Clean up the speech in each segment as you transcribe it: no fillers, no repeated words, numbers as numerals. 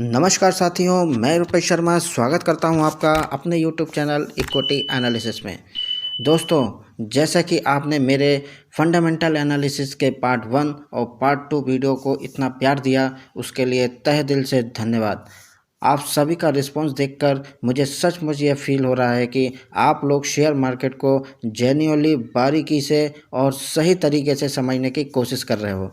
नमस्कार साथियों, मैं रुपेश शर्मा स्वागत करता हूं आपका अपने यूट्यूब चैनल इक्विटी एनालिसिस में। दोस्तों, जैसा कि आपने मेरे फंडामेंटल एनालिसिस के पार्ट 1 और पार्ट 2 वीडियो को इतना प्यार दिया, उसके लिए तहे दिल से धन्यवाद। आप सभी का रिस्पांस देखकर मुझे सचमुच ये फील हो रहा है कि आप लोग शेयर मार्केट को जेन्युइनली बारीकी से और सही तरीके से समझने की कोशिश कर रहे हो।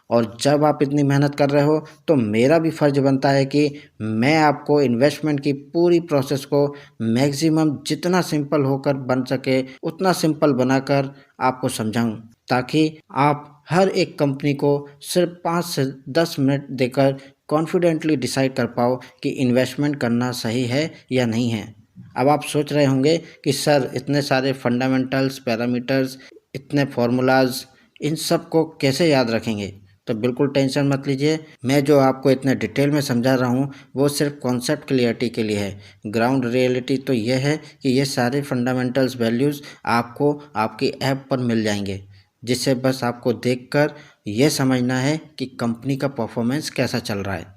और जब आप इतनी मेहनत कर रहे हो तो मेरा भी फ़र्ज़ बनता है कि मैं आपको इन्वेस्टमेंट की पूरी प्रोसेस को मैक्सिमम जितना सिंपल होकर बन सके उतना सिंपल बनाकर आपको समझाऊं, ताकि आप हर एक कंपनी को सिर्फ 5 से 10 मिनट देकर कॉन्फिडेंटली डिसाइड कर पाओ कि इन्वेस्टमेंट करना सही है या नहीं है। अब आप सोच रहे होंगे कि सर, इतने सारे फंडामेंटल्स, पैरामीटर्स, इतने फार्मूलाज, इन सब को कैसे याद रखेंगे? तो बिल्कुल टेंशन मत लीजिए। मैं जो आपको इतने डिटेल में समझा रहा हूँ वो सिर्फ कॉन्सेप्ट क्लियरिटी के लिए है। ग्राउंड रियलिटी तो यह है कि ये सारे फंडामेंटल्स वैल्यूज़ आपको आपकी ऐप पर मिल जाएंगे, जिससे बस आपको देखकर यह समझना है कि कंपनी का परफॉर्मेंस कैसा चल रहा है।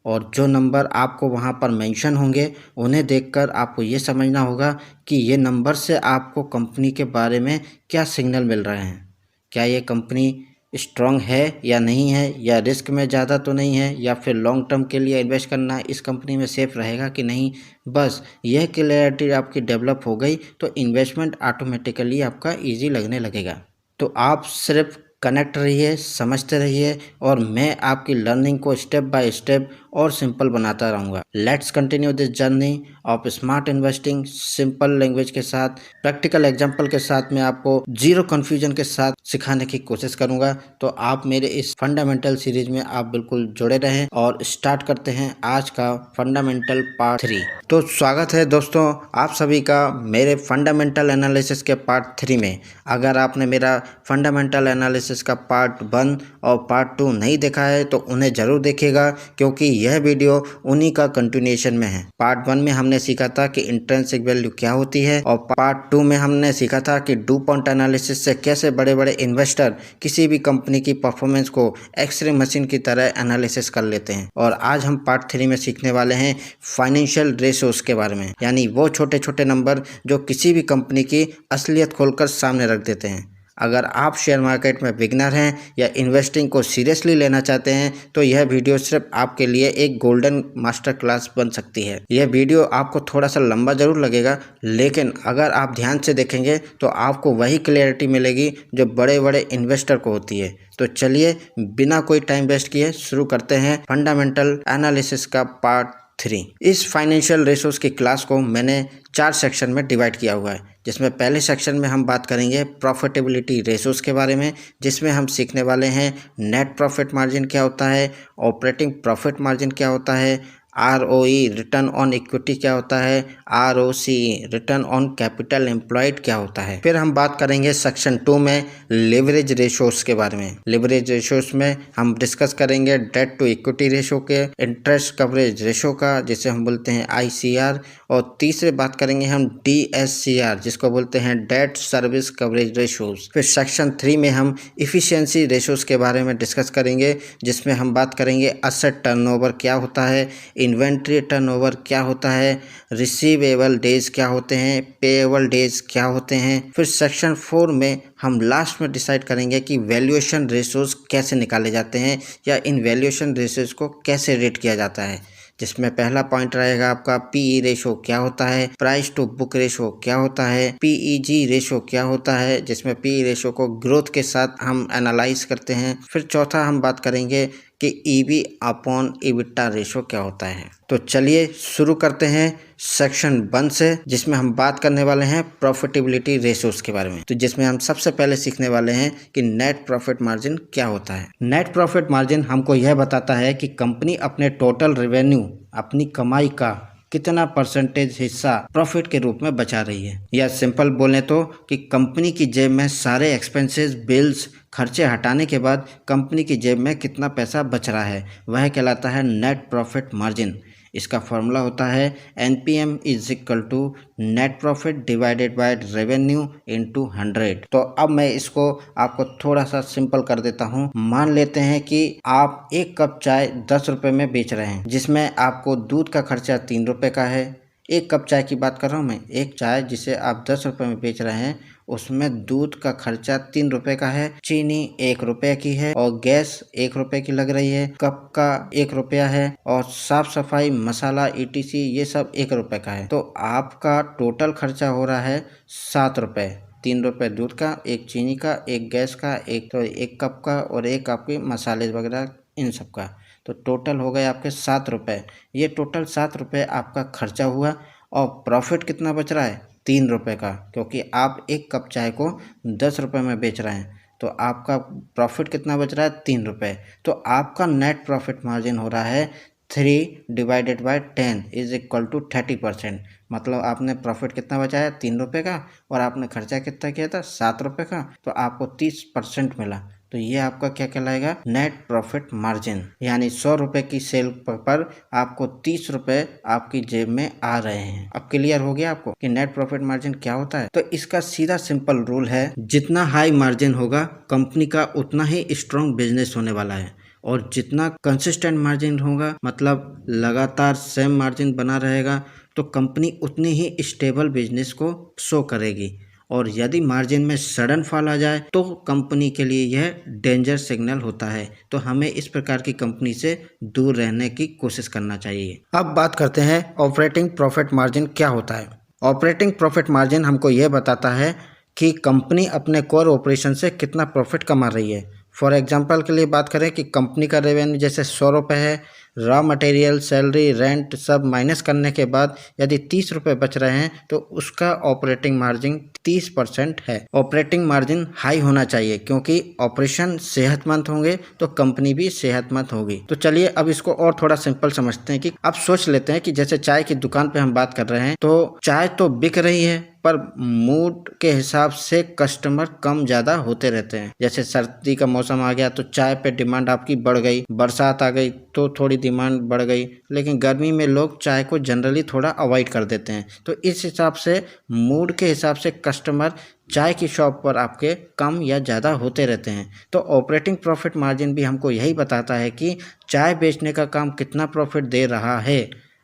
और जो नंबर आपको वहाँ पर मेंशन होंगे उन्हें देखकर आपको ये समझना होगा कि ये नंबर से आपको कंपनी के बारे में क्या सिग्नल मिल रहे हैं। क्या ये कंपनी स्ट्रॉन्ग है या नहीं है, या रिस्क में ज़्यादा तो नहीं है, या फिर लॉन्ग टर्म के लिए इन्वेस्ट करना इस कंपनी में सेफ रहेगा कि नहीं। बस यह क्लैरिटी आपकी डेवलप हो गई तो इन्वेस्टमेंट ऑटोमेटिकली आपका ईजी लगने लगेगा। तो आप सिर्फ कनेक्ट रहिए, समझते रहिए, और मैं आपकी लर्निंग को स्टेप बाय स्टेप और सिंपल बनाता रहूँगा। Let's continue this journey of smart investing simple language के साथ, प्रैक्टिकल एग्जांपल के साथ मैं आपको जीरो कन्फ्यूजन के साथ सिखाने की कोशिश करूँगा। तो आप मेरे इस फंडामेंटल सीरीज में आप बिल्कुल जुड़े रहें और स्टार्ट करते हैं आज का फंडामेंटल पार्ट 3। तो स्वागत है दोस्तों आप सभी का मेरे फंडामेंटल एनालिसिस के पार्ट 3 में। अगर आपने मेरा फंडामेंटल एनालिसिस का पार्ट 1 और पार्ट 2 नहीं देखा है तो उन्हें ज़रूर देखिएगा, क्योंकि यह वीडियो उन्हीं का कंटिन्यूएशन में है। पार्ट 1 में हमने सीखा था कि इंट्रिंसिक वैल्यू क्या होती है, और पार्ट 2 में हमने सीखा था कि डुपॉन्ट एनालिसिस से कैसे बड़े बड़े इन्वेस्टर किसी भी कंपनी की परफॉर्मेंस को एक्सरे मशीन की तरह एनालिसिस कर लेते हैं। और आज हम पार्ट 3 में सीखने वाले हैं फाइनेंशियल रेशोज के बारे में, यानी वो छोटे छोटे नंबर जो किसी भी कंपनी की असलियत खोलकर सामने रख देते हैं। अगर आप शेयर मार्केट में बिगनर हैं या इन्वेस्टिंग को सीरियसली लेना चाहते हैं तो यह वीडियो सिर्फ आपके लिए एक गोल्डन मास्टर क्लास बन सकती है। यह वीडियो आपको थोड़ा सा लंबा जरूर लगेगा, लेकिन अगर आप ध्यान से देखेंगे तो आपको वही क्लैरिटी मिलेगी जो बड़े बड़े इन्वेस्टर को होती है। तो चलिए बिना कोई टाइम वेस्ट किए शुरू करते हैं फंडामेंटल एनालिसिस का पार्ट 3। इस फाइनेंशियल रेशोज की क्लास को मैंने 4 सेक्शन में डिवाइड किया हुआ है, जिसमें पहले सेक्शन में हम बात करेंगे प्रॉफिटेबिलिटी रेशोज के बारे में, जिसमें हम सीखने वाले हैं नेट प्रॉफिट मार्जिन क्या होता है, ऑपरेटिंग प्रॉफिट मार्जिन क्या होता है, ROE रिटर्न ऑन इक्विटी क्या होता है, ROCE return on capital employed क्या होता है। फिर हम बात करेंगे सेक्शन 2 में लिवरेज रेशोज के बारे में। लिवरेज रेशोज में हम डिस्कस करेंगे डेट टू इक्विटी रेशो के, इंटरेस्ट कवरेज रेशो का जिसे हम बोलते हैं ICR, और तीसरे बात करेंगे हम DSCR जिसको बोलते हैं डेट सर्विस कवरेज रेशोज। फिर सेक्शन 3 में हम इफिशियंसी रेशोज के बारे में डिस्कस करेंगे, जिसमें हम बात करेंगे असेट टर्नओवर क्या होता है, इन्वेंट्री टर्नओवर क्या होता है, रिसीवेबल डेज क्या होते हैं, पेएबल डेज क्या होते हैं। फिर सेक्शन 4 में हम लास्ट में डिसाइड करेंगे कि वैल्यूएशन रेशोज कैसे निकाले जाते हैं, या इन वैल्यूएशन रेशोज को कैसे रेट किया जाता है, जिसमें पहला पॉइंट रहेगा आपका PE रेशो क्या होता है, प्राइस टू बुक रेशो क्या होता है, PEG रेशो क्या होता है, जिसमें PE रेशो को ग्रोथ के साथ हम एनालाइज करते हैं। फिर चौथा हम बात करेंगे कि EV अपॉन EBITDA रेशो क्या होता है। तो चलिए शुरू करते हैं सेक्शन 1 से, जिसमें हम बात करने वाले हैं प्रॉफिटेबिलिटी रेशोज के बारे में। तो जिसमें हम सबसे पहले सीखने वाले हैं कि नेट प्रॉफिट मार्जिन क्या होता है। नेट प्रॉफिट मार्जिन हमको यह बताता है कि कंपनी अपने टोटल रेवेन्यू, अपनी कमाई का कितना परसेंटेज हिस्सा प्रॉफिट के रूप में बचा रही है, या सिंपल बोलें तो कि कंपनी की जेब में सारे एक्सपेंसेस, बिल्स, खर्चे हटाने के बाद कंपनी की जेब में कितना पैसा बच रहा है, वह कहलाता है नेट प्रॉफिट मार्जिन। इसका फॉर्मूला होता है NPM is equal to net profit divided by revenue into 100। तो अब मैं इसको आपको थोड़ा सा सिंपल कर देता हूँ। मान लेते हैं कि आप एक कप चाय 10 रुपए में बेच रहे हैं, जिसमें आपको दूध का खर्चा 3 रुपए का है। एक कप चाय की बात कर रहा हूँ मैं, एक चाय जिसे आप 10 रुपए में बेच रहे हैं उसमें दूध का खर्चा 3 रुपए का है, चीनी 1 रुपए की है और गैस 1 रुपए की लग रही है, कप का 1 रुपया है और साफ सफाई मसाला ETC ये सब 1 रुपए का है। तो आपका टोटल खर्चा हो रहा है 7 रुपए। 3 रुपए दूध का, एक चीनी का, एक गैस का, एक कप का और एक आपके मसाले वगैरह इन सब का। तो टोटल हो गए आपके 7 रुपए। ये टोटल 7 रुपए आपका खर्चा हुआ और प्रॉफिट कितना बच रहा है 3 रुपए का, क्योंकि आप एक कप चाय को 10 रुपए में बेच रहे हैं। तो आपका प्रॉफिट कितना बच रहा है 3 रुपए। तो आपका नेट प्रॉफिट मार्जिन हो रहा है 3 divided by 10 is equal to 30%। मतलब आपने प्रॉफिट कितना बचाया 3 रुपए का और आपने खर्चा कितना किया था 7 रुपए का, तो आपको 30% मिला। तो ये आपका क्या कहलाएगा नेट प्रॉफिट मार्जिन। यानी 100 रुपए की सेल पर आपको 30 रुपए आपकी जेब में आ रहे हैं। अब क्लियर हो गया आपको कि नेट प्रॉफिट मार्जिन क्या होता है। तो इसका सीधा सिंपल रूल है, जितना हाई मार्जिन होगा कंपनी का उतना ही स्ट्रॉन्ग बिजनेस होने वाला है और जितना कंसिस्टेंट मार्जिन होगा मतलब लगातार सेम मार्जिन बना रहेगा तो कंपनी उतनी ही स्टेबल बिजनेस को शो करेगी। और यदि मार्जिन में सडन फॉल आ जाए तो कंपनी के लिए यह डेंजर सिग्नल होता है। तो हमें इस प्रकार की कंपनी से दूर रहने की कोशिश करना चाहिए। अब बात करते हैं ऑपरेटिंग प्रॉफिट मार्जिन क्या होता है। ऑपरेटिंग प्रॉफिट मार्जिन हमको यह बताता है कि कंपनी अपने कोर ऑपरेशन से कितना प्रॉफिट कमा रही है। फॉर एग्जांपल के लिए बात करें कि कंपनी का रेवेन्यू जैसे 100 रुपये है, रॉ मटेरियल, सैलरी, रेंट सब माइनस करने के बाद यदि 30 रुपये बच रहे हैं तो उसका ऑपरेटिंग मार्जिन 30% है। ऑपरेटिंग मार्जिन हाई होना चाहिए क्योंकि ऑपरेशन सेहतमंद होंगे तो कंपनी भी सेहतमंद होगी। तो चलिए अब इसको और थोड़ा सिंपल समझते हैं कि अब सोच लेते हैं कि जैसे चाय की दुकान पे हम बात कर रहे हैं तो चाय तो बिक रही है पर मूड के हिसाब से कस्टमर कम ज़्यादा होते रहते हैं। जैसे सर्दी का मौसम आ गया तो चाय पे डिमांड आपकी बढ़ गई, बरसात आ गई तो थोड़ी डिमांड बढ़ गई, लेकिन गर्मी में लोग चाय को जनरली थोड़ा अवॉइड कर देते हैं। तो इस हिसाब से मूड के हिसाब से कस्टमर चाय की शॉप पर आपके कम या ज़्यादा होते रहते हैं। तो ऑपरेटिंग प्रॉफिट मार्जिन भी हमको यही बताता है कि चाय बेचने का काम कितना प्रॉफिट दे रहा है।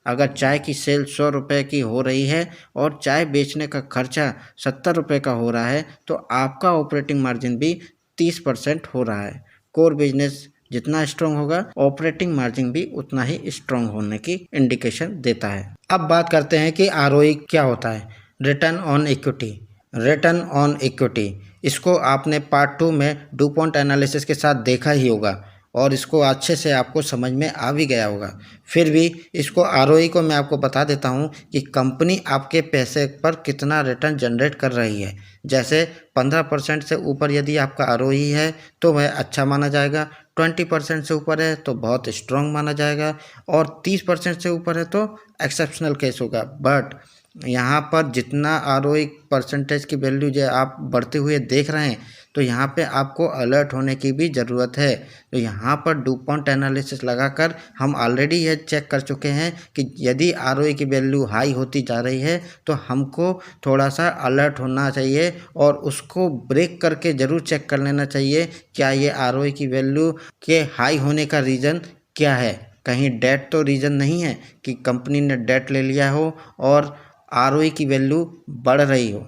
अगर चाय की सेल 100 रुपये की हो रही है और चाय बेचने का खर्चा 70 रुपये का हो रहा है तो आपका ऑपरेटिंग मार्जिन भी 30% हो रहा है। कोर बिजनेस जितना स्ट्रॉन्ग होगा ऑपरेटिंग मार्जिन भी उतना ही स्ट्रॉन्ग होने की इंडिकेशन देता है। अब बात करते हैं कि ROE क्या होता है, return on equity. Return on equity इसको आपने पार्ट 2 में डुपॉन्ट एनालिसिस के साथ देखा ही होगा और इसको अच्छे से आपको समझ में आ भी गया होगा। फिर भी इसको ROE को मैं आपको बता देता हूँ कि कंपनी आपके पैसे पर कितना रिटर्न जनरेट कर रही है। जैसे 15% से ऊपर यदि आपका ROE है तो वह अच्छा माना जाएगा, 20% से ऊपर है तो बहुत स्ट्रॉन्ग माना जाएगा और 30% से ऊपर है तो एक्सेप्शनल केस होगा। बट यहाँ पर जितना ROE परसेंटेज की वैल्यू जो आप बढ़ते हुए देख रहे हैं तो यहाँ पे आपको अलर्ट होने की भी ज़रूरत है। तो यहाँ पर डुपॉन्ट एनालिसिस लगाकर हम ऑलरेडी ये चेक कर चुके हैं कि यदि ROE की वैल्यू हाई होती जा रही है तो हमको थोड़ा सा अलर्ट होना चाहिए और उसको ब्रेक करके ज़रूर चेक कर लेना चाहिए क्या ये ROE की वैल्यू के हाई होने का रीज़न क्या है। कहीं डेट तो रीज़न नहीं है कि कंपनी ने डेट ले लिया हो और ROE की वैल्यू बढ़ रही हो,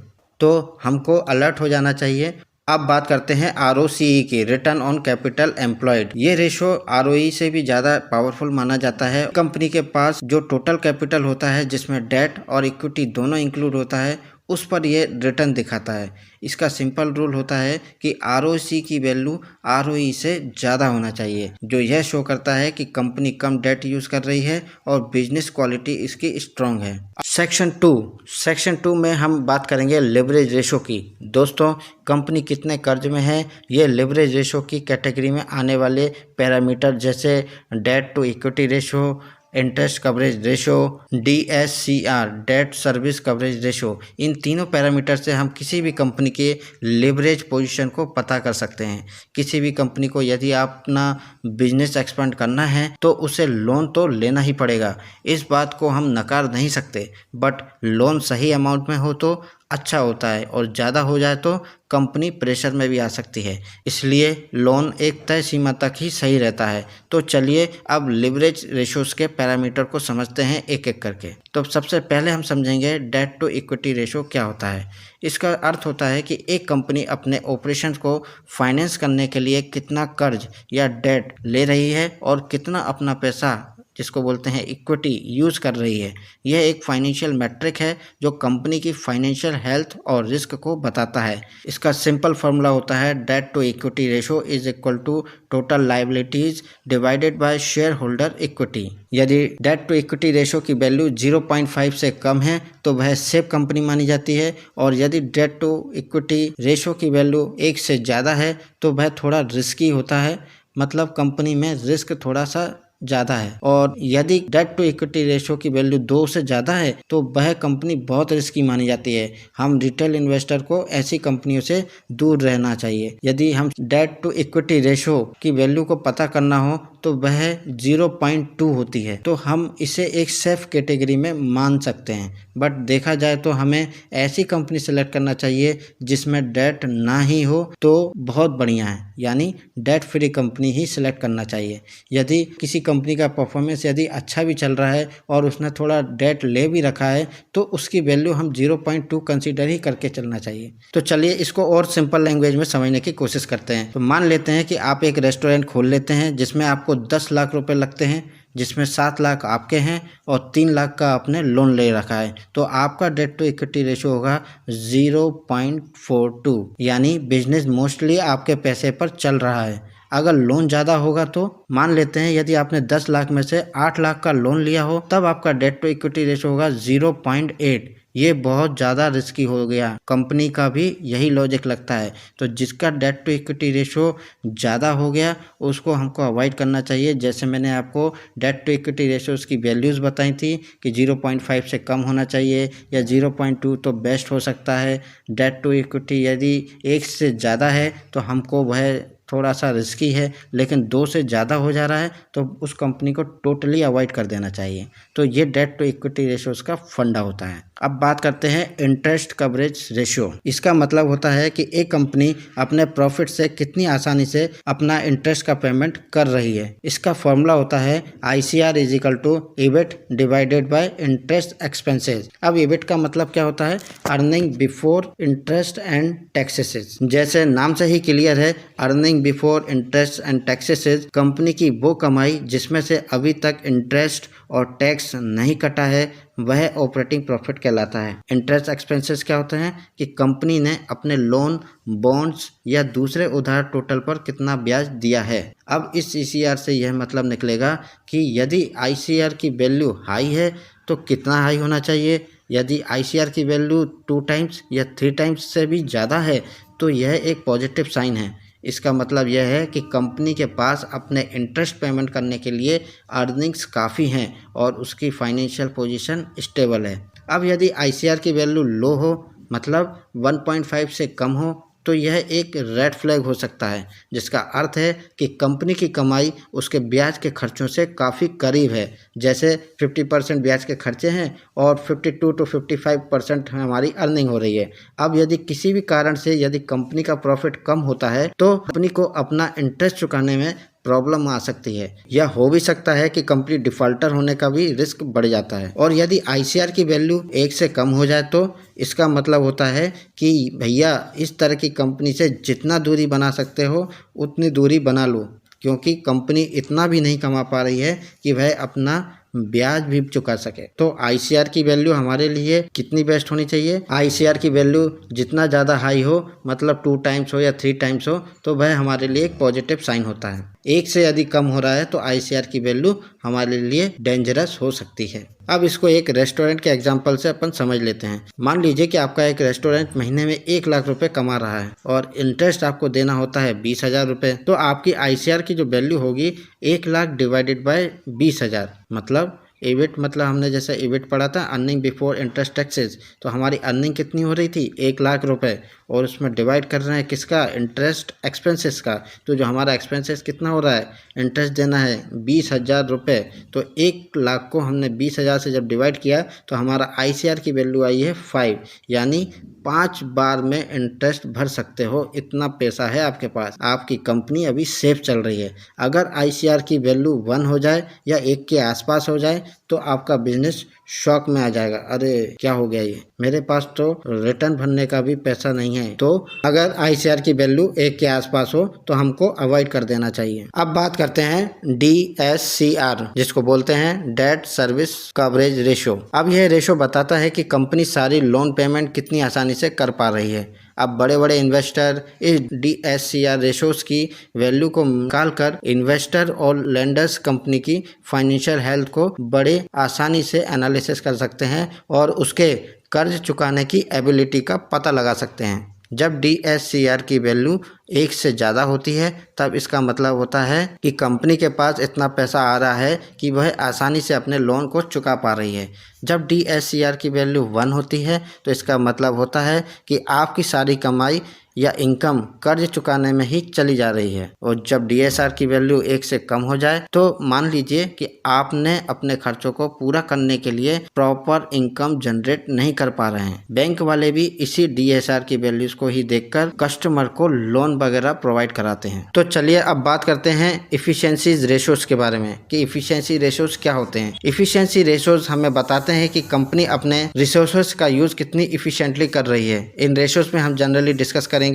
तो हमको अलर्ट हो जाना चाहिए। अब बात करते हैं ROCE की, रिटर्न ऑन कैपिटल एम्प्लॉयड। ये रेशो ROE से भी ज़्यादा पावरफुल माना जाता है। कंपनी के पास जो टोटल कैपिटल होता है जिसमें डेट और इक्विटी दोनों इंक्लूड होता है उस पर ये रिटर्न दिखाता है। इसका सिंपल रूल होता है कि ROC की वैल्यू ROE से ज़्यादा होना चाहिए, जो यह शो करता है कि कंपनी कम डेट यूज़ कर रही है और बिजनेस क्वालिटी इसकी स्ट्रॉन्ग है। सेक्शन 2 में हम बात करेंगे लेवरेज रेशो की। दोस्तों कंपनी कितने कर्ज में है ये लेवरेज रेशो की कैटेगरी में आने वाले पैरामीटर जैसे debt to equity ratio, interest coverage ratio, DSCR debt service coverage ratio. इन तीनों पैरामीटर से हम किसी भी कंपनी के लिवरेज पोजीशन को पता कर सकते हैं। किसी भी कंपनी को यदि अपना बिजनेस एक्सपेंड करना है तो उसे लोन तो लेना ही पड़ेगा, इस बात को हम नकार नहीं सकते। बट लोन सही अमाउंट में हो तो अच्छा होता है और ज़्यादा हो जाए तो कंपनी प्रेशर में भी आ सकती है। इसलिए लोन एक तय सीमा तक ही सही रहता है। तो चलिए अब लिवरेज रेशोज़ के पैरामीटर को समझते हैं एक एक करके। तो सबसे पहले हम समझेंगे डेट टू इक्विटी रेशो क्या होता है। इसका अर्थ होता है कि एक कंपनी अपने ऑपरेशंस को फाइनेंस करने के लिए कितना कर्ज या डेट ले रही है और कितना अपना पैसा, जिसको बोलते हैं इक्विटी, यूज़ कर रही है। यह एक फाइनेंशियल मैट्रिक है जो कंपनी की फाइनेंशियल हेल्थ और रिस्क को बताता है। इसका सिंपल फार्मूला होता है debt to equity ratio is equal to total liabilities divided by shareholder equity. यदि डेट टू इक्विटी रेशो की वैल्यू 0.5 से कम है तो वह सेफ कंपनी मानी जाती है, और यदि डेट टू इक्विटी रेशो की वैल्यू 1 से ज़्यादा है तो वह थोड़ा रिस्की होता है, मतलब कंपनी में रिस्क थोड़ा सा ज़्यादा है। और यदि डेट टू इक्विटी रेशो की वैल्यू 2 से ज़्यादा है तो वह कंपनी बहुत रिस्की मानी जाती है। हम रिटेल इन्वेस्टर को ऐसी कंपनियों से दूर रहना चाहिए। यदि हम डेट टू इक्विटी रेशो की वैल्यू को पता करना हो तो वह 0.2 होती है, तो हम इसे एक सेफ कैटेगरी में मान सकते हैं। बट देखा जाए तो हमें ऐसी कंपनी सेलेक्ट करना चाहिए जिसमें डेट ना ही हो तो बहुत बढ़िया है, यानी डेट फ्री कंपनी ही सिलेक्ट करना चाहिए। यदि किसी कंपनी का परफॉर्मेंस यदि अच्छा भी चल रहा है और उसने थोड़ा डेट ले भी रखा है तो उसकी वैल्यू हम 0.2 कंसीडर ही करके चलना चाहिए। तो चलिए इसको और सिंपल लैंग्वेज में समझने की कोशिश करते हैं। तो मान लेते हैं कि आप एक रेस्टोरेंट खोल लेते हैं जिसमें आपको 10 लाख रुपए लगते हैं, जिसमें 7 लाख आपके हैं और 3 लाख का आपने लोन ले रखा है। तो आपका डेट टू इक्विटी रेशो होगा 0.42, यानी बिजनेस मोस्टली आपके पैसे पर चल रहा है। अगर लोन ज़्यादा होगा तो मान लेते हैं यदि आपने 10 लाख में से 8 लाख का लोन लिया हो तब आपका डेट टू इक्विटी रेशो होगा 0.8। ये बहुत ज़्यादा रिस्की हो गया, कंपनी का भी यही लॉजिक लगता है। तो जिसका डेट टू इक्विटी रेशो ज़्यादा हो गया उसको हमको अवॉइड करना चाहिए। जैसे मैंने आपको डेट टू इक्विटी रेशो उसकी वैल्यूज़ बताई थी कि 0.5 से कम होना चाहिए या 0.2 तो बेस्ट हो सकता है। डेट टू इक्विटी यदि 1 से ज़्यादा है तो हमको वह थोड़ा सा रिस्की है, लेकिन 2 से ज़्यादा हो जा रहा है तो उस कंपनी को टोटली अवॉइड कर देना चाहिए। तो ये डेट टू इक्विटी रेशोज़ का फंडा होता है। अब बात करते हैं इंटरेस्ट कवरेज रेशियो। इसका मतलब होता है कि एक कंपनी अपने प्रॉफिट से कितनी आसानी से अपना इंटरेस्ट का पेमेंट कर रही है। इसका फॉर्मूला होता है ICR is equal to EBIT divided by interest expenses. अब EBIT का मतलब क्या होता है? Earning before interest and taxes. जैसे नाम से ही क्लियर है, earning before interest and taxes company की वो कमाई जिसमें से अभी तक इंटरेस्ट और टैक्स नहीं कटा है वह ऑपरेटिंग प्रॉफिट कहलाता है। इंटरेस्ट एक्सपेंसेस क्या होते हैं कि कंपनी ने अपने लोन, बॉन्ड्स या दूसरे उधार टोटल पर कितना ब्याज दिया है। अब इस ICR से यह मतलब निकलेगा कि यदि ICR की वैल्यू हाई है तो कितना हाई होना चाहिए। यदि ICR की वैल्यू 2 टाइम्स या 3 टाइम्स से भी ज़्यादा है तो यह एक पॉजिटिव साइन है। इसका मतलब यह है कि कंपनी के पास अपने इंटरेस्ट पेमेंट करने के लिए अर्निंग्स काफ़ी हैं और उसकी फाइनेंशियल पोजीशन स्टेबल है। अब यदि ICR की वैल्यू लो हो, मतलब 1.5 से कम हो, तो यह एक रेड फ्लैग हो सकता है, जिसका अर्थ है कि कंपनी की कमाई उसके ब्याज के खर्चों से काफ़ी करीब है। जैसे 50% ब्याज के खर्चे हैं और 52 to 55% हमारी अर्निंग हो रही है। अब यदि किसी भी कारण से यदि कंपनी का प्रॉफिट कम होता है तो कंपनी को अपना इंटरेस्ट चुकाने में प्रॉब्लम आ सकती है, या हो भी सकता है कि कंपनी डिफॉल्टर होने का भी रिस्क बढ़ जाता है। और यदि ICR की वैल्यू 1 से कम हो जाए तो इसका मतलब होता है कि भैया इस तरह की कंपनी से जितना दूरी बना सकते हो उतनी दूरी बना लो, क्योंकि कंपनी इतना भी नहीं कमा पा रही है कि वह अपना ब्याज भी चुका सके। तो ICR की वैल्यू हमारे लिए कितनी बेस्ट होनी चाहिए? ICR की वैल्यू जितना ज़्यादा हाई हो, मतलब 2 टाइम्स हो या 3 टाइम्स हो, तो वह हमारे लिए एक पॉजिटिव साइन होता है। 1 से यदि कम हो रहा है तो ICR की वैल्यू हमारे लिए डेंजरस हो सकती है। अब इसको एक रेस्टोरेंट के एग्जांपल से अपन समझ लेते हैं। मान लीजिए कि आपका एक रेस्टोरेंट महीने में 1 लाख रुपए कमा रहा है और इंटरेस्ट आपको देना होता है 20,000 रुपये। तो आपकी ICR की जो वैल्यू होगी 1 लाख डिवाइडेड बाय 20,000, मतलब EBIT मतलब हमने जैसे EBIT पढ़ा था, अर्निंग बिफोर इंटरेस्ट टैक्सेस, तो हमारी अर्निंग कितनी हो रही थी 1,00,000 रुपये, और उसमें डिवाइड कर रहे हैं किसका, इंटरेस्ट एक्सपेंसेस का। तो जो हमारा एक्सपेंसेस कितना हो रहा है, इंटरेस्ट देना है 20,000 रुपये, तो 1,00,000 को हमने 20,000 से जब डिवाइड किया तो हमारा ICR की वैल्यू आई है 5, यानी 5 बार में इंटरेस्ट भर सकते हो, इतना पैसा है आपके पास। आपकी कंपनी अभी सेफ चल रही है। अगर ICR की वैल्यू 1 हो जाए या 1 के आसपास हो जाए तो आपका बिजनेस शॉक में आ जाएगा, अरे क्या हो गया, ये मेरे पास तो रिटर्न भरने का भी पैसा नहीं है। तो अगर ICR की वैल्यू 1 के आसपास हो तो हमको अवॉइड कर देना चाहिए। अब बात करते हैं DSCR, जिसको बोलते हैं डेट सर्विस कवरेज रेशो। अब यह रेशो बताता है कि कंपनी सारी लोन पेमेंट कितनी आसानी से कर पा रही है। अब बड़े बड़े इन्वेस्टर इस DSCR रेशोस की वैल्यू को निकाल कर इन्वेस्टर और लेंडर्स कंपनी की फाइनेंशियल हेल्थ को बड़े आसानी से एनालिसिस कर सकते हैं और उसके कर्ज चुकाने की एबिलिटी का पता लगा सकते हैं। जब DSCR की वैल्यू 1 से ज़्यादा होती है तब इसका मतलब होता है कि कंपनी के पास इतना पैसा आ रहा है कि वह आसानी से अपने लोन को चुका पा रही है। जब DSCR की वैल्यू 1 होती है तो इसका मतलब होता है कि आपकी सारी कमाई या इनकम कर्ज चुकाने में ही चली जा रही है। और जब DSCR की वैल्यू 1 से कम हो जाए तो मान लीजिए कि आपने अपने खर्चों को पूरा करने के लिए प्रॉपर इनकम जनरेट नहीं कर पा रहे हैं। बैंक वाले भी इसी DSCR की वैल्यूज को ही देखकर कस्टमर को लोन वगैरह प्रोवाइड कराते हैं। तो चलिए अब बात करते हैं इफिशियंसीज रेशोज के बारे में कि इफिशियंसी रेशोज क्या होते हैं। इफिशियंसी रेशोज हमें बताते हैं कि कंपनी अपने रिसोर्सेज का यूज कितनी इफिशिएंटली कर रही है। इन रेशोज में हम जनरली डिस्कस करेंगे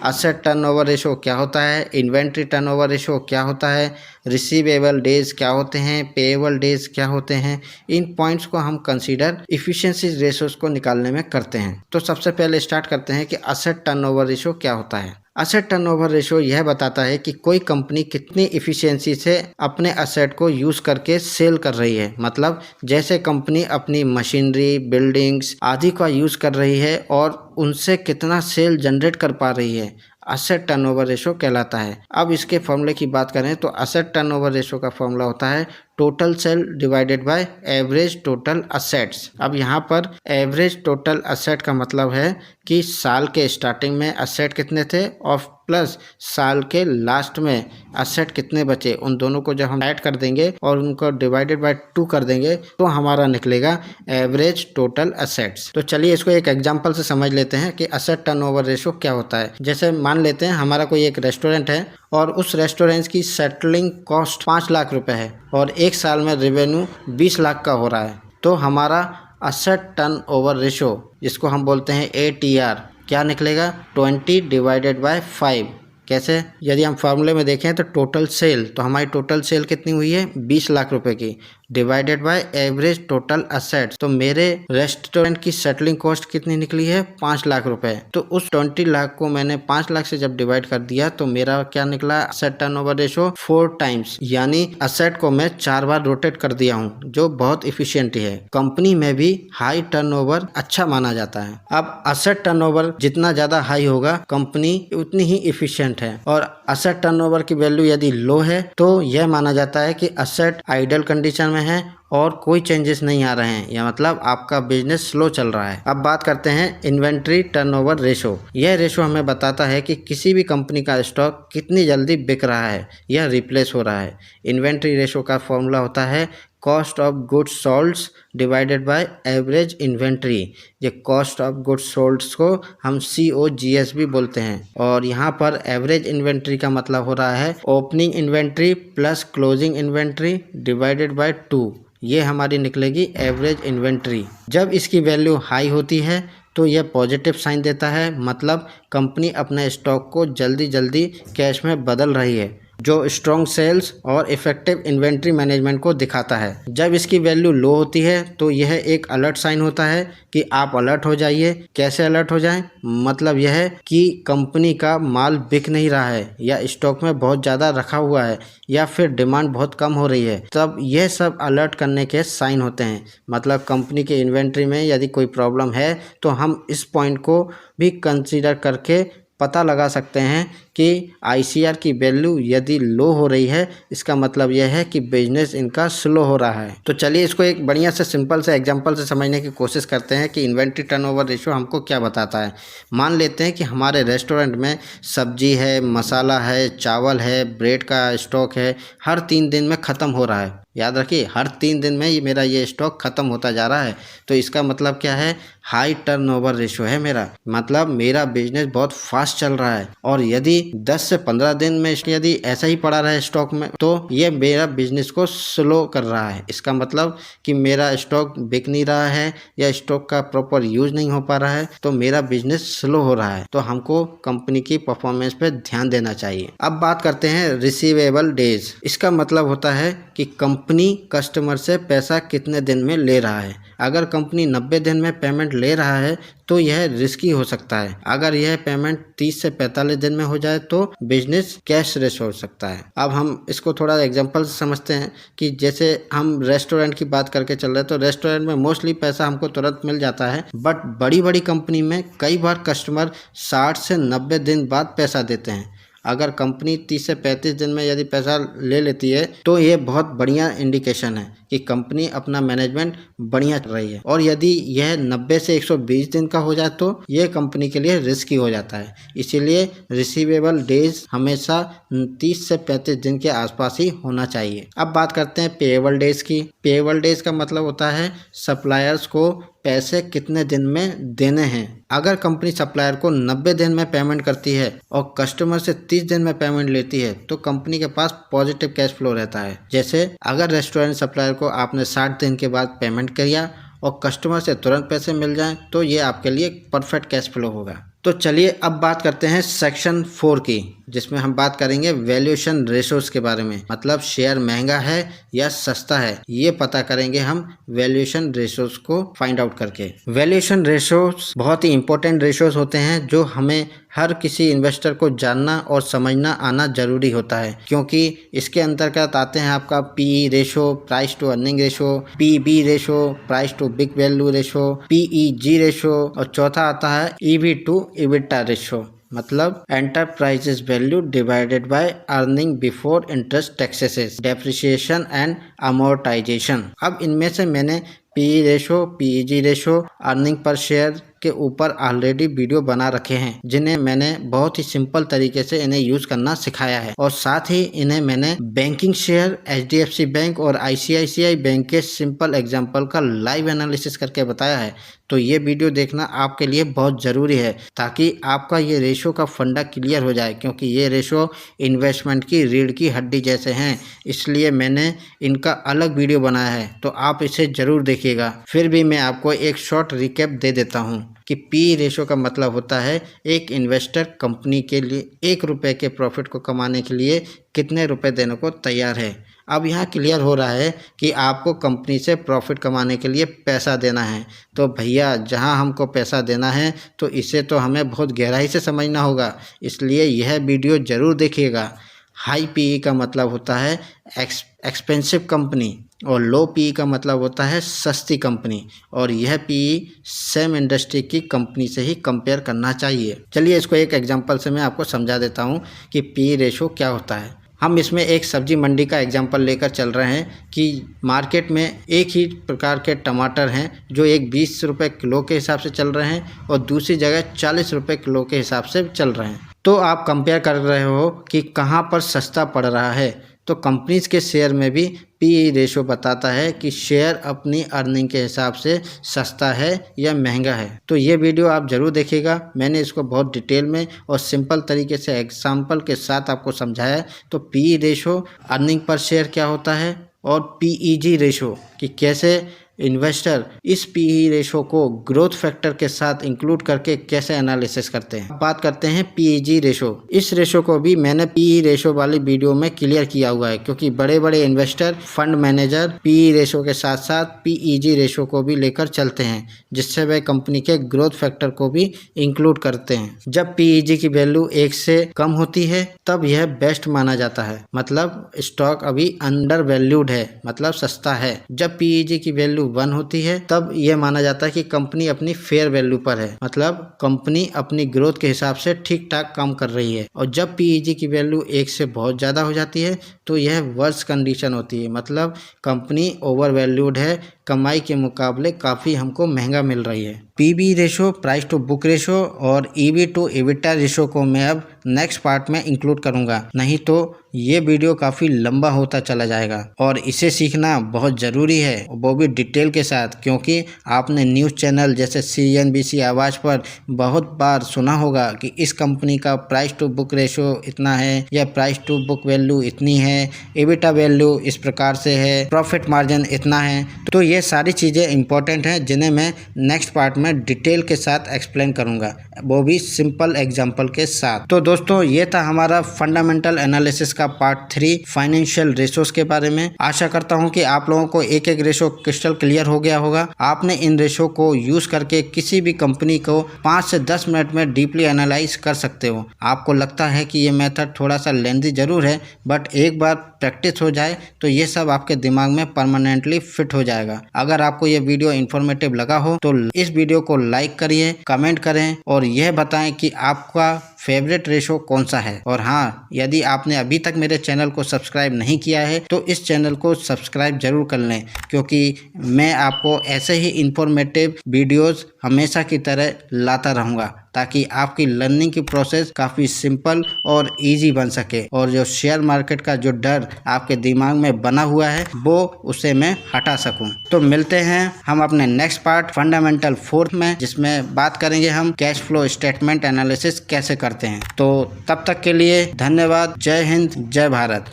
असेट टर्नओवर रेशो क्या होता है, इन्वेंट्री टर्नओवर रेशो क्या होता है, रिसीवेबल डेज क्या होते हैं, पेएबल डेज क्या होते हैं। इन पॉइंट्स को हम कंसीडर इफिशिएंसी रेशोज को निकालने में करते हैं। तो सबसे पहले स्टार्ट करते हैं कि असेट टर्नओवर रेशो क्या होता है। असेट टर्नओवर रेशो यह बताता है कि कोई कंपनी कितनी इफिशियंसी से अपने असेट को यूज करके सेल कर रही है। मतलब जैसे कंपनी अपनी मशीनरी, बिल्डिंग्स आदि का यूज कर रही है और उनसे कितना सेल जनरेट कर पा रही है, असेट टर्नओवर रेशो कहलाता है। अब इसके फॉर्मूले की बात करें तो असेट टर्नओवर रेशो का फॉर्मूला होता है total sale divided by average total assets. अब यहाँ पर एवरेज टोटल असेट का मतलब है कि साल के स्टार्टिंग में असेट कितने थे और प्लस साल के लास्ट में असेट कितने बचे, उन दोनों को जब हम ऐड कर देंगे और उनको डिवाइडेड बाय 2 कर देंगे तो हमारा निकलेगा एवरेज टोटल असेट्स। तो चलिए इसको एक एग्जांपल से समझ लेते हैं कि असेट टर्नओवर रेशो क्या होता है। जैसे मान लेते हैं हमारा कोई एक रेस्टोरेंट है और उस रेस्टोरेंट की सेटलिंग कॉस्ट 5 लाख रुपए है और एक साल में रेवेन्यू 20 लाख का हो रहा है। तो हमारा असेट टर्नओवर रेशो, जिसको हम बोलते हैं ATR, क्या निकलेगा 20 डिवाइडेड बाय 5। कैसे, यदि हम फार्मूले में देखें तो टोटल सेल, तो हमारी टोटल सेल कितनी हुई है 20 लाख रुपए की, divided by average total assets. तो मेरे रेस्टोरेंट की सेटलिंग कॉस्ट कितनी निकली है 5 लाख रुपए। तो उस 20 लाख को मैंने 5 लाख से जब डिवाइड कर दिया तो मेरा क्या निकला असेट टर्नओवर रेशो 4 टाइम्स, यानी असेट को मैं 4 बार रोटेट कर दिया हूँ, जो बहुत इफिशियंट है। कंपनी में भी हाई टर्नओवर अच्छा माना जाता है। अब असेट टर्नओवर जितना ज्यादा हाई होगा कंपनी उतनी ही इफिशियंट है, और असेट टर्नओवर की वैल्यू यदि लो है तो यह माना जाता है कि असेट आइडल कंडीशन में है और कोई चेंजेस नहीं आ रहे हैं, या मतलब आपका बिजनेस स्लो चल रहा है। अब बात करते हैं इन्वेंट्री टर्नओवर रेशो। यह रेशो हमें बताता है कि किसी भी कंपनी का स्टॉक कितनी जल्दी बिक रहा है या रिप्लेस हो रहा है। इन्वेंट्री रेशो का फॉर्मूला होता है cost of goods solds divided by average inventory. ये कॉस्ट ऑफ गुड्स सोल्ड्स को हम COGS भी बोलते हैं, और यहाँ पर एवरेज इन्वेंट्री का मतलब हो रहा है opening inventory plus closing inventory divided by 2। ये हमारी निकलेगी एवरेज इन्वेंट्री। जब इसकी वैल्यू हाई होती है तो यह पॉजिटिव साइन देता है, मतलब कंपनी अपने स्टॉक को जल्दी जल्दी कैश में बदल रही है, जो स्ट्रॉन्ग सेल्स और इफेक्टिव इन्वेंट्री मैनेजमेंट को दिखाता है। जब इसकी वैल्यू लो होती है तो यह एक अलर्ट साइन होता है कि आप अलर्ट हो जाइए। कैसे अलर्ट हो जाएं? मतलब यह है कि कंपनी का माल बिक नहीं रहा है या स्टॉक में बहुत ज़्यादा रखा हुआ है या फिर डिमांड बहुत कम हो रही है, तब यह सब अलर्ट करने के साइन होते हैं। मतलब कंपनी के इन्वेंट्री में यदि कोई प्रॉब्लम है तो हम इस पॉइंट को भी कंसीडर करके पता लगा सकते हैं कि ICR की वैल्यू यदि लो हो रही है, इसका मतलब यह है कि बिजनेस इनका स्लो हो रहा है। तो चलिए इसको एक बढ़िया से सिंपल से एग्जांपल से समझने की कोशिश करते हैं कि इन्वेंट्री टर्नओवर रेशियो हमको क्या बताता है। मान लेते हैं कि हमारे रेस्टोरेंट में सब्जी है, मसाला है, चावल है, ब्रेड का स्टॉक है, हर 3 दिन में ख़त्म हो रहा है। याद रखिए, हर 3 दिन में मेरा ये स्टॉक ख़त्म होता जा रहा है। तो इसका मतलब क्या है, हाई टर्नओवर रेशियो है मेरा, मतलब मेरा बिजनेस बहुत फास्ट चल रहा है। और यदि 10 से 15 दिन में यदि ऐसा ही पड़ा रहे स्टॉक में, तो ये मेरा बिजनेस को स्लो कर रहा है। इसका मतलब कि मेरा स्टॉक बिक नहीं रहा है या स्टॉक का प्रॉपर यूज नहीं हो पा रहा है, तो मेरा बिजनेस स्लो हो रहा है। तो हमको कंपनी की परफॉर्मेंस पे ध्यान देना चाहिए। अब बात करते हैं रिसीवेबल डेज। इसका मतलब होता है कि कंपनी कस्टमर से पैसा कितने दिन में ले रहा है। अगर कंपनी 90 दिन में पेमेंट ले रहा है तो यह रिस्की हो सकता है। अगर यह पेमेंट 30 से 45 दिन में हो जाए तो बिजनेस कैश रेश हो सकता है। अब हम इसको थोड़ा एग्जांपल से समझते हैं कि जैसे हम रेस्टोरेंट की बात करके चल रहे हैं, तो रेस्टोरेंट में मोस्टली पैसा हमको तुरंत मिल जाता है, बट बड़ी बड़ी कंपनी में कई बार कस्टमर 60 से 90 दिन बाद पैसा देते हैं। अगर कंपनी 30 से 35 दिन में यदि पैसा ले लेती है तो ये बहुत बढ़िया इंडिकेशन है कि कंपनी अपना मैनेजमेंट बढ़िया कर रही है। और यदि यह 90 से 120 दिन का हो जाए तो यह कंपनी के लिए रिस्की हो जाता है। इसीलिए रिसीवेबल डेज हमेशा 30 से 35 दिन के आसपास ही होना चाहिए। अब बात करते हैं पेएबल डेज की। पेएबल डेज का मतलब होता है सप्लायर्स को पैसे कितने दिन में देने हैं। अगर कंपनी सप्लायर को 90 दिन में पेमेंट करती है और कस्टमर से 30 दिन में पेमेंट लेती है तो कंपनी के पास पॉजिटिव कैश फ्लो रहता है। जैसे अगर रेस्टोरेंट सप्लायर को आपने 60 दिन के बाद पेमेंट किया और कस्टमर से तुरंत पैसे मिल जाएं तो ये आपके लिए परफेक्ट कैश फ्लो होगा। तो चलिए अब बात करते हैं सेक्शन 4 की, जिसमें हम बात करेंगे वैल्यूएशन रेशोज के बारे में। मतलब शेयर महंगा है या सस्ता है, ये पता करेंगे हम वैल्यूएशन रेशोज को फाइंड आउट करके। वैल्यूएशन रेशोज बहुत ही इंपॉर्टेंट रेशोज होते हैं जो हमें हर किसी इन्वेस्टर को जानना और समझना आना जरूरी होता है, क्योंकि इसके अंतर्गत आते हैं आपका PE ratio, price to earning ratio, PB ratio, price to big value ratio, PEG ratio, और चौथा आता है EV टू EBITDA रेशो, मतलब enterprises value divided by earning before interest, taxes, depreciation and amortisation. अब इनमें से मैंने PE ratio, PEG ratio, earning per share के ऊपर ऑलरेडी वीडियो बना रखे हैं, जिन्हें मैंने बहुत ही सिंपल तरीके से इन्हें यूज करना सिखाया है। और साथ ही इन्हें मैंने बैंकिंग शेयर, HDFC बैंक और ICICI बैंक के सिंपल एग्जांपल का लाइव एनालिसिस करके बताया है। तो ये वीडियो देखना आपके लिए बहुत ज़रूरी है ताकि आपका ये रेशो का फंडा क्लियर हो जाए, क्योंकि ये रेशो इन्वेस्टमेंट की रीढ़ की हड्डी जैसे हैं, इसलिए मैंने इनका अलग वीडियो बनाया है। तो आप इसे ज़रूर देखिएगा। फिर भी मैं आपको एक शॉर्ट रिकैप दे देता हूँ कि PE रेशो का मतलब होता है एक इन्वेस्टर कंपनी के लिए 1 रुपये के प्रॉफिट को कमाने के लिए कितने रुपए देने को तैयार है। अब यहाँ क्लियर हो रहा है कि आपको कंपनी से प्रॉफिट कमाने के लिए पैसा देना है। तो भैया जहाँ हमको पैसा देना है तो इसे तो हमें बहुत गहराई से समझना होगा, इसलिए यह वीडियो ज़रूर देखिएगा। हाई PE का मतलब होता है एक्सपेंसिव कंपनी और लो PE का मतलब होता है सस्ती कंपनी, और यह PE सेम इंडस्ट्री की कंपनी से ही कंपेयर करना चाहिए। चलिए इसको एक एग्जांपल से मैं आपको समझा देता हूँ कि PE रेशो क्या होता है। हम इसमें एक सब्जी मंडी का एग्जांपल लेकर चल रहे हैं कि मार्केट में एक ही प्रकार के टमाटर हैं जो एक 20 रुपये किलो के हिसाब से चल रहे हैं और दूसरी जगह 40 रुपये किलो के हिसाब से चल रहे हैं। तो आप कंपेयर कर रहे हो कि कहाँ पर सस्ता पड़ रहा है। तो कंपनीज के शेयर में भी PE रेशो बताता है कि शेयर अपनी अर्निंग के हिसाब से सस्ता है या महंगा है। तो ये वीडियो आप ज़रूर देखिएगा। मैंने इसको बहुत डिटेल में और सिंपल तरीके से एग्जाम्पल के साथ आपको समझाया। तो PE ratio earning per share क्या होता है और PEG रेशो कि कैसे इन्वेस्टर इस PE रेशो को ग्रोथ फैक्टर के साथ इंक्लूड करके कैसे एनालिसिस करते हैं। बात करते हैं PEG रेशो। इस रेशो को भी मैंने PE रेशो वाली वीडियो में क्लियर किया हुआ है, क्योंकि बड़े बड़े investor, fund manager PE ratio के साथ साथ PEG रेशो को भी लेकर चलते हैं, जिससे वे कंपनी के ग्रोथ फैक्टर को भी इंक्लूड करते हैं। जब PEG की वैल्यू 1 से कम होती है तब यह बेस्ट माना जाता है, मतलब स्टॉक अभी अंडर वैल्यूड है, मतलब सस्ता है। जब PEG की वैल्यू वैल्यू 1 होती है तब यह माना जाता है कि कंपनी अपनी फेयर वैल्यू पर है, मतलब कंपनी अपनी ग्रोथ के हिसाब से ठीक ठाक काम कर रही है। और जब पीईजी की वैल्यू 1 से बहुत ज़्यादा हो जाती है तो यह वर्स्ट कंडीशन होती है, मतलब कंपनी ओवर वैल्यूड है, कमाई के मुकाबले काफ़ी हमको महंगा मिल रही है। PB ratio, price to book ratio और ईवी टू एबिटा रेशो को मैं अब नेक्स्ट पार्ट में इंक्लूड करूंगा, नहीं तो ये वीडियो काफ़ी लंबा होता चला जाएगा और इसे सीखना बहुत ज़रूरी है, वो भी डिटेल के साथ, क्योंकि आपने न्यूज़ चैनल जैसे CNBC आवाज़ पर बहुत बार सुना होगा कि इस कंपनी का प्राइस टू बुक रेशो इतना है या प्राइस टू बुक वैल्यू इतनी है, एबिटा वैल्यू इस प्रकार से है, प्रॉफिट मार्जिन इतना है। तो ये सारी चीज़ें इंपॉर्टेंट हैं जिन्हें मैं नेक्स्ट पार्ट में डिटेल के साथ एक्सप्लेन करूँगा, वो भी सिंपल एग्जाम्पल के साथ। तो दोस्तों ये था हमारा फंडामेंटल एनालिसिस का पार्ट 3 फाइनेंशियल रेशोज के बारे में। आशा करता हूं कि आप लोगों को एक एक रेशो क्रिस्टल क्लियर हो गया होगा। आपने इन रेशो को यूज करके किसी भी कंपनी को 5 से 10 मिनट में डीपली एनालाइज कर सकते हो। आपको लगता है कि ये मेथड थोड़ा सा लेंथी जरूर है, बट एक बार प्रैक्टिस हो जाए तो ये सब आपके दिमाग में परमानेंटली फिट हो जाएगा। अगर आपको ये वीडियो इन्फॉर्मेटिव लगा हो तो इस वीडियो को लाइक करिए, कमेंट करें और यह बताएं कि आपका फेवरेट रेशो कौन सा है। और हाँ, यदि आपने अभी तक मेरे चैनल को सब्सक्राइब नहीं किया है तो इस चैनल को सब्सक्राइब जरूर कर लें, क्योंकि मैं आपको ऐसे ही इंफॉर्मेटिव वीडियोस हमेशा की तरह लाता रहूँगा ताकि आपकी लर्निंग की प्रोसेस काफ़ी सिंपल और इजी बन सके और जो शेयर मार्केट का जो डर आपके दिमाग में बना हुआ है वो उसे मैं हटा सकूं। तो मिलते हैं हम अपने नेक्स्ट पार्ट फंडामेंटल 4 में, जिसमें बात करेंगे हम कैश फ्लो स्टेटमेंट एनालिसिस कैसे करते हैं। तो तब तक के लिए धन्यवाद। जय हिंद, जय भारत।